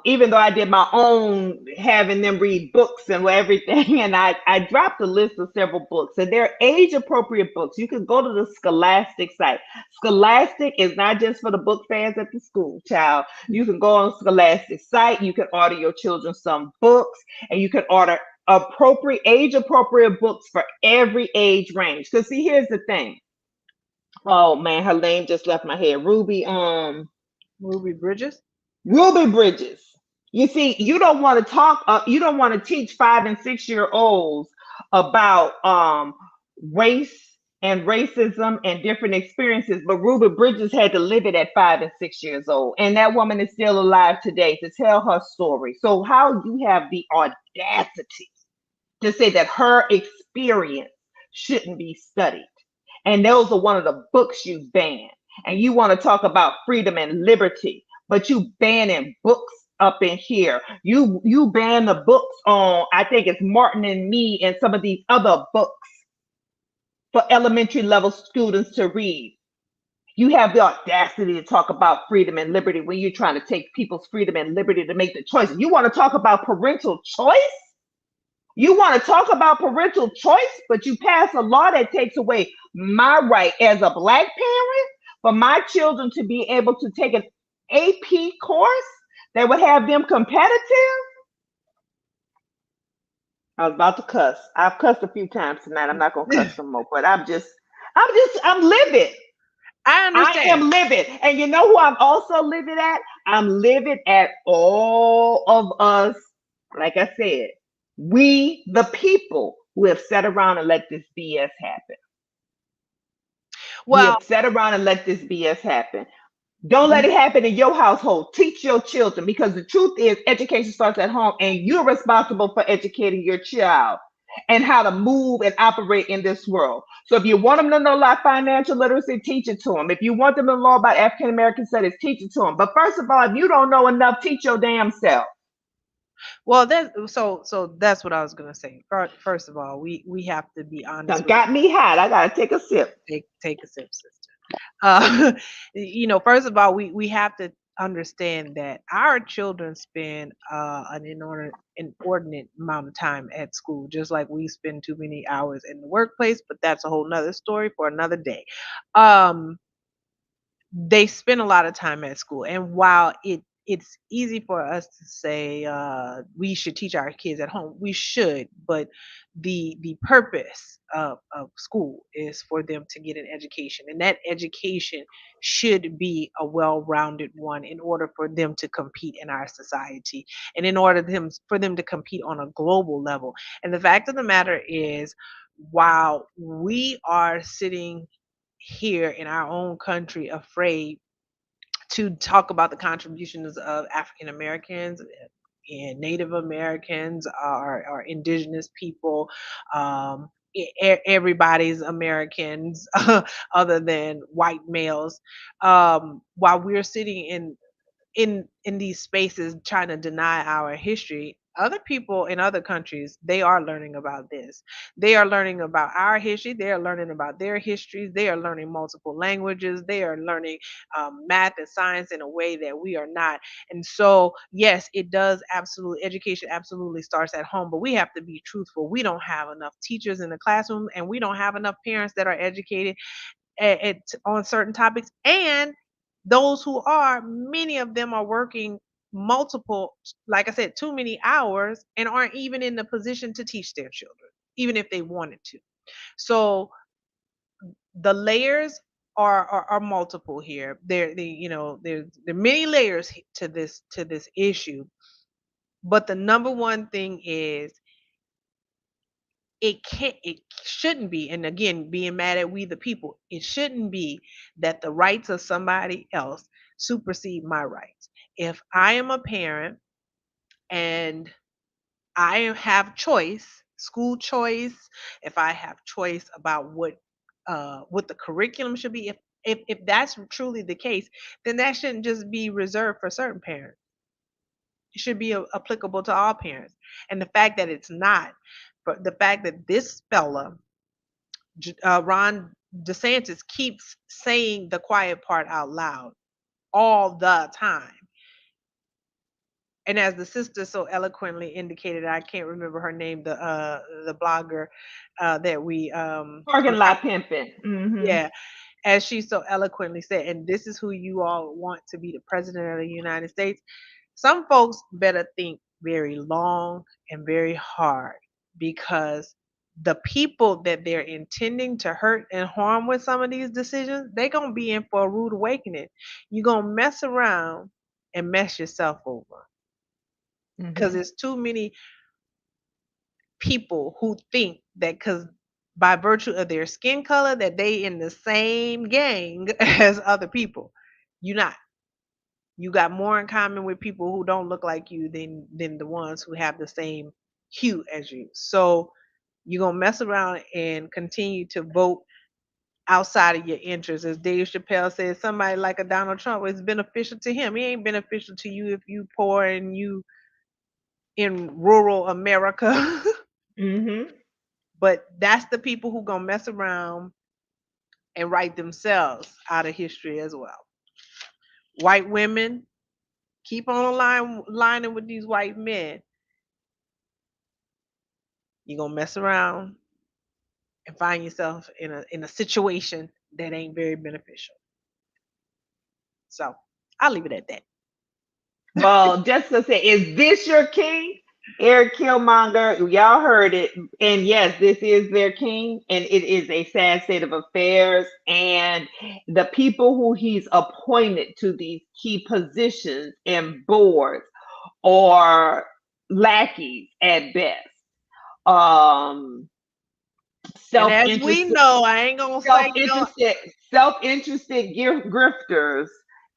Even though I did my own having them read books and everything, and I dropped a list of several books, and they're age appropriate books. You can go to the Scholastic site. Scholastic is not just for the book fans at the school, child. You can go on Scholastic site, you can order your children some books, and you can order age appropriate books for every age range. Because see, here's the thing. Oh man, her name just left my head.
Ruby Bridges.
Ruby Bridges. You see, you don't want to talk. You don't want to teach 5 and 6 year olds about race and racism and different experiences. But Ruby Bridges had to live it at 5 and 6 years old, and that woman is still alive today to tell her story. So how you have the audacity to say that her experience shouldn't be studied, and those are one of the books you ban, and you want to talk about freedom and liberty, but you banning books up in here. You ban the books on, I think it's Martin and Me and some of these other books for elementary level students to read. You have the audacity to talk about freedom and liberty when you're trying to take people's freedom and liberty to make the choice. You want to talk about parental choice? You want to talk about parental choice, but you pass a law that takes away my right as a black parent for my children to be able to take an AP course that would have them competitive. I was about to cuss. I've cussed a few times tonight. I'm not gonna cuss some more, but I'm livid.
I
I am
understand.
livid. And you know who I'm also livid at? I'm livid at all of us, like I said, we the people who have sat around and let this BS happen. We
Well,
have sat around and let this BS happen. Don't let
you-
it happen in your household. Teach your children, because the truth is education starts at home, and you're responsible for educating your child and how to move and operate in this world. So if you want them to know about financial literacy, teach it to them. If you want them to know about African American studies, teach it to them. But first of all, if you don't know enough, teach your damn self.
Well, so that's what I was gonna say. First of all, we have to be honest
Done
with
got me hot. I gotta take a sip.
take a sip, sister. Uh, first of all, we have to understand that our children spend an inordinate amount of time at school, just like we spend too many hours in the workplace. But that's a whole nother story for another day. Um, they spend a lot of time at school, and while it's easy for us to say we should teach our kids at home, we should, but the purpose of school is for them to get an education, and that education should be a well-rounded one in order for them to compete in our society, and in order for them to compete on a global level. And the fact of the matter is, while we are sitting here in our own country afraid to talk about the contributions of African Americans and Native Americans, or indigenous people. Everybody's Americans other than white males. While we're sitting in these spaces trying to deny our history, other people in other countries, they are learning about this. They are learning about our history, they are learning about their histories, they are learning multiple languages, they are learning math and science in a way that we are not. And so yes, it does, absolutely, education absolutely starts at home, but we have to be truthful. We don't have enough teachers in the classroom, and we don't have enough parents that are educated on certain topics. And those who are, many of them are working multiple, like I said, too many hours, and aren't even in the position to teach their children, even if they wanted to. So the layers are multiple here. There are many layers to this issue. But the number one thing is, it shouldn't be, and again, being mad at we the people, it shouldn't be that the rights of somebody else supersede my rights. If I am a parent and I have choice, school choice, if I have choice about what the curriculum should be, if that's truly the case, then that shouldn't just be reserved for certain parents. It should be applicable to all parents. And the fact that it's not, but the fact that this fella, Ron DeSantis, keeps saying the quiet part out loud all the time. And as the sister so eloquently indicated, I can't remember her name, the blogger that
Parking lot pimping. Mm-hmm.
yeah, as she so eloquently said, and this is who you all want to be the president of the United States. Some folks better think very long and very hard, because the people that they're intending to hurt and harm with some of these decisions, they're going to be in for a rude awakening. You're going to mess around and mess yourself over, because
Mm-hmm.
there's too many people who think that because by virtue of their skin color that they in the same gang as other people. You're not. You got more in common with people who don't look like you than the ones who have the same hue as you. So you're gonna mess around and continue to vote outside of your interests. As Dave Chappelle says, somebody like a Donald Trump is beneficial to him. He ain't beneficial to you if you poor and you in rural America.
Mm-hmm.
But that's the people who gonna mess around and write themselves out of history as well. White women, keep on lining with these white men. You're gonna mess around and find yourself in a situation that ain't very beneficial. So I'll leave it at that.
Well, just to say, is this your king? Eric Killmonger, y'all heard it. And yes, this is their king, and it is a sad state of affairs. And the people who he's appointed to these key positions and boards are lackeys at best. Um,
And as we
self-interested
know, I ain't gonna say no.
self-interested, self-interested grifters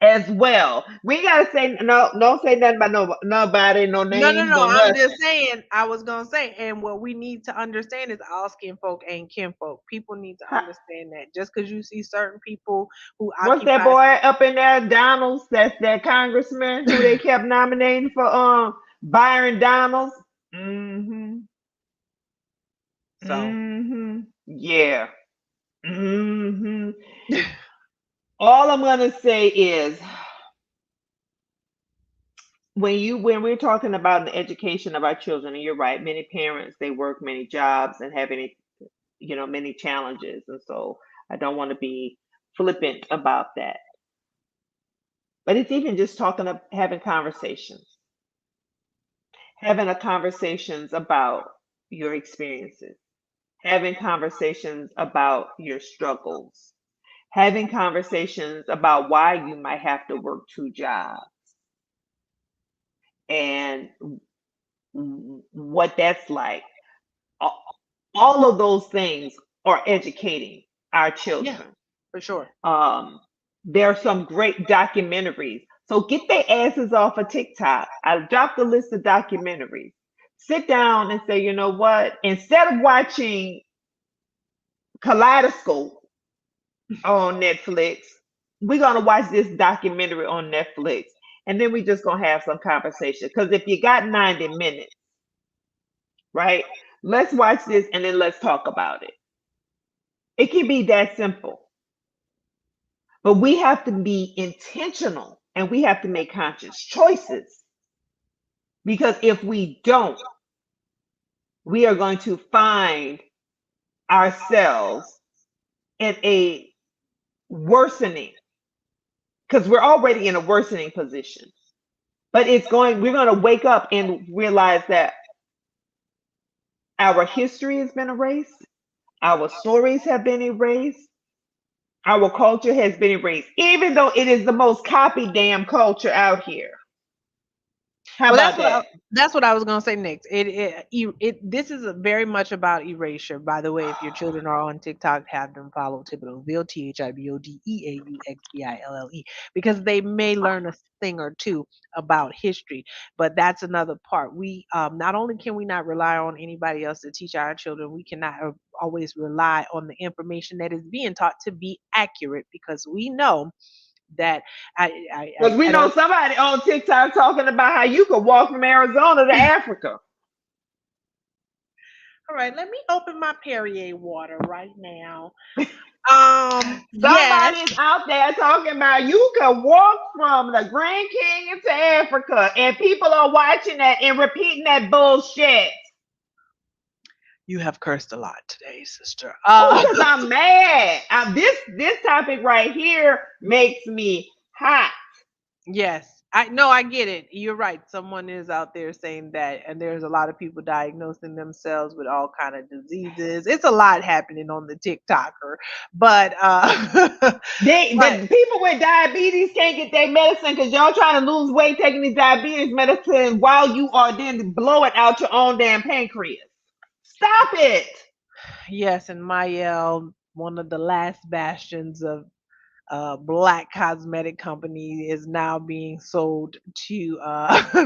as well. We gotta say no, don't say nothing about nobody, no
No, no,
names,
no.
no
I'm
nothing.
just saying. I was gonna say, and what we need to understand is all skin folk ain't kinfolk. People need to
Ha-
understand that. Just because you see certain people who
What's that
occupy,
boy up in there, Donalds? That's that congressman who they kept nominating for Byron Donalds. Mm-hmm.
So
Mm-hmm. Yeah. Mm-hmm. All I'm gonna say is when we're talking about the education of our children, and you're right, many parents they work many jobs and have many challenges, and so I don't want to be flippant about that. But it's even just talking of having conversations, having a conversations about your experiences, having conversations about your struggles, having conversations about why you might have to work two jobs and what that's like. All of those things are educating our
yeah,
children.
for sure.
Um, there are some great documentaries. So get their asses off of TikTok. I dropped a list of documentaries. Sit down and say, you know what? Instead of watching Kaleidoscope on Netflix, we're gonna watch this documentary on Netflix, and then we just gonna have some conversation. Because if you got 90 minutes, right? Let's watch this and then let's talk about it. It can be that simple. But we have to be intentional and we have to make conscious choices because if we don't, we are going to find ourselves in a worsening because we're already in a worsening position. But we're going to wake up and realize that our history has been erased, our stories have been erased, our culture has been erased, even though it is the most copied damn culture out here. How
Well,
about that?
that's what I was gonna say next. This is very much about erasure. By the way, if your children are on TikTok, have them follow Thibodeauxville, THIBODEAUXVILLE, because they may learn a thing or two about history. But that's another part. We not only can we not rely on anybody else to teach our children, we cannot always rely on the information that is being taught to be accurate because we know that
Because we
I
know
don't.
somebody on TikTok talking about how you could walk from Arizona to Africa.
All right, let me open my Perrier water right now. Yes,
Somebody's out there talking about you could walk from the Grand Canyon to Africa, and people are watching that and repeating that bullshit.
you have cursed a lot today, sister.
Oh, because I'm mad. This topic right here makes me hot.
Yes, I no, I get it. You're right. Someone is out there saying that, and there's a lot of people diagnosing themselves with all kind of diseases. It's a lot happening on the TikToker, but but
The people with diabetes can't get their medicine because y'all trying to lose weight taking these diabetes medicine while you are then blowing out your own damn pancreas. Stop it.
yes, and Mayel, one of the last bastions of black cosmetic company is now being sold to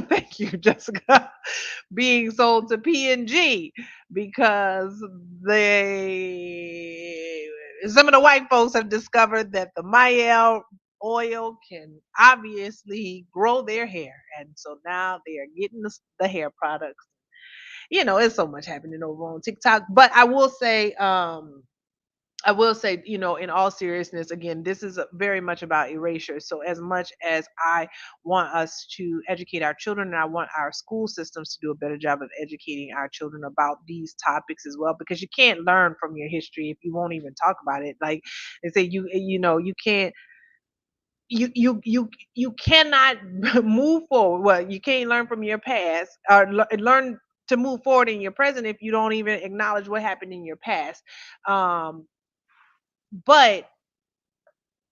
thank you Jessica, being sold to P&G because they some of the white folks have discovered that the Mayel oil can obviously grow their hair, and so now they are getting the hair products. It's so much happening over on TikTok, but I will say, in all seriousness, again, this is very much about erasure. So, as much as I want us to educate our children, and I want our school systems to do a better job of educating our children about these topics as well, because you can't learn from your history if you won't even talk about it. Like they say, you can't. You cannot move forward. Well, you can't learn from your past or learn to move forward in your present if you don't even acknowledge what happened in your past. Um, but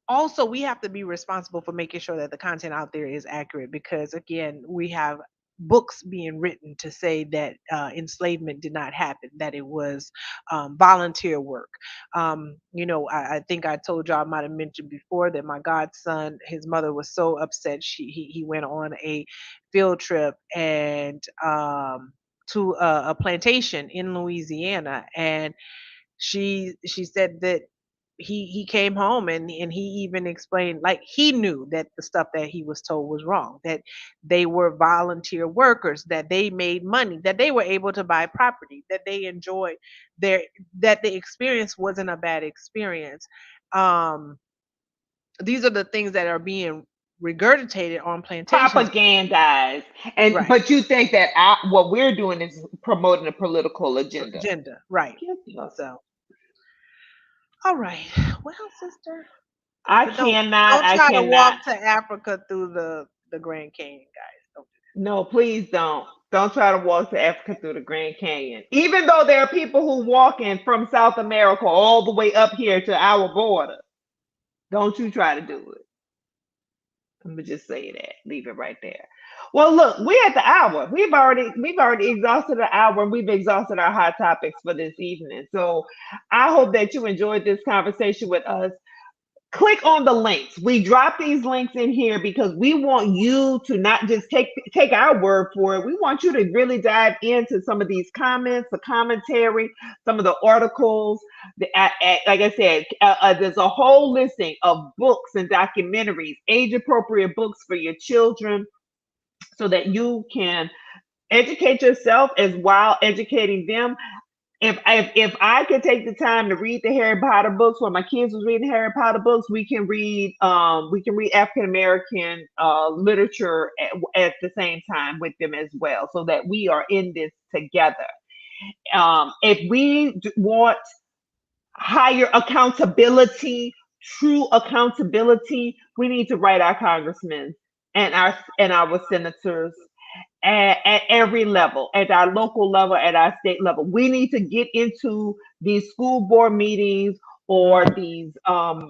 also we have to be responsible for making sure that the content out there is accurate because again we have books being written to say that enslavement did not happen, that it was volunteer work. I think I told y'all, I might have mentioned before that my godson, his mother was so upset, he went on a field trip and to a plantation in Louisiana, and she said that he came home and he even explained, like, he knew that the stuff that he was told was wrong, that they were volunteer workers, that they made money, that they were able to buy property, that they enjoyed their, that the experience wasn't a bad experience. um these are the things that are being regurgitated on plantations.
Propagandized. And
Right.
but you think that what we're doing is promoting a political agenda.
Agenda, right.
Yes, yes.
So, all right. Well, sister,
I
but don't
cannot.
don't
I
try to
cannot.
walk to Africa through the Grand Canyon, guys. Don't do
No, please don't. Don't try to walk to Africa through the Grand Canyon. Even though there are people who walking from South America all the way up here to our border. Don't you try to do it. Let me just say that. Leave it right there. Well, look, we're at the hour. We've already exhausted an hour and we've exhausted our hot topics for this evening. So I hope that you enjoyed this conversation with us. Click on the links. We drop these links in here because we want you to not just take our word for it. We want you to really dive into some of these comments, the commentary, some of the articles. Like I said, there's a whole listing of books and documentaries, age appropriate books for your children, so that you can educate yourself as while educating them. If I could take the time to read the Harry Potter books while my kids was reading Harry Potter books, we can read African American literature at the same time with them as well, so that we are in this together. If we want higher accountability, true accountability, we need to write our congressmen and our senators at every level, at our local level, at our state level. We need to get into these school board meetings or
that.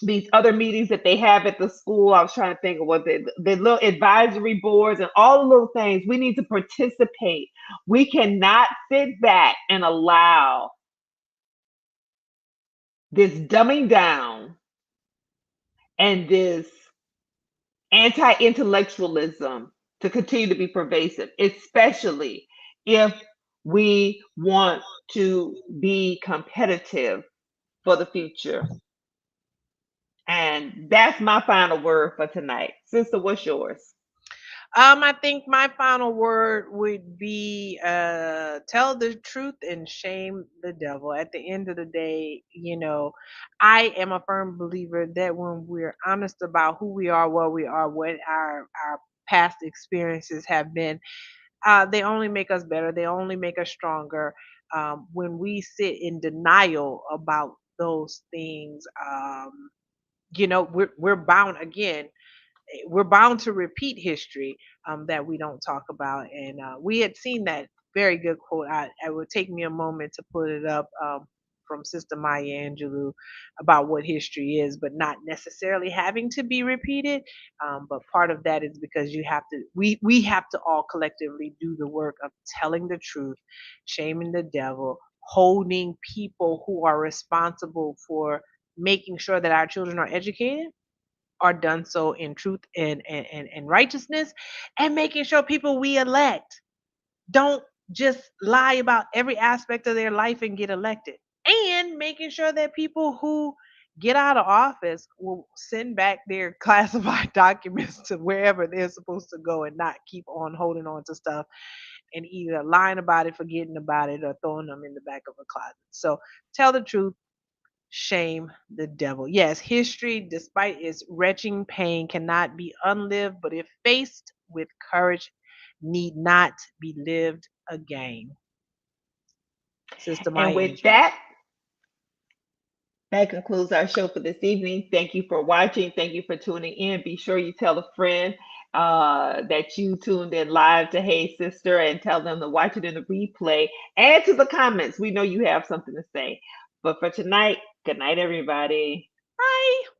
these other meetings that they have at the school. I was trying to think of what the little advisory boards and all the little things. We need to participate. We cannot sit back and allow this dumbing down and this anti-intellectualism to continue to be pervasive, especially if we want to be competitive for the future. And that's my final word for tonight. Sister, what's yours?
I think my final word would be tell the truth and shame the devil. At the end of the day, I am a firm believer that when we're honest about who we are, what we are, what our past experiences have been, they only make us better. They only make us stronger. When we sit in denial about those things, we're bound again, we're bound to repeat history that we don't talk about. And we had seen that very good quote. It would take me a moment to put it up, from Sister Maya Angelou, about what history is, but not necessarily having to be repeated. But part of that is because we have to all collectively do the work of telling the truth, shaming the devil, holding people who are responsible for making sure that our children are educated are done so in truth and righteousness, and making sure people we elect don't just lie about every aspect of their life and get elected, and making sure that people who get out of office will send back their classified documents to wherever they're supposed to go, and not keep on holding on to stuff and either lying about it, forgetting about it, or throwing them in the back of a closet. So tell the truth, shame the devil. Yes, history, despite its retching pain, cannot be unlived, but if faced with courage, need not be lived again. Sister
And
Maya
with
Angelou.
that concludes our show for this evening. Thank you for watching. Thank you for tuning in. Be sure you tell a friend that you tuned in live to Hey Sister, and tell them to watch it in the replay. Add to the comments. We know you have something to say. But for tonight, good night, everybody.
Bye.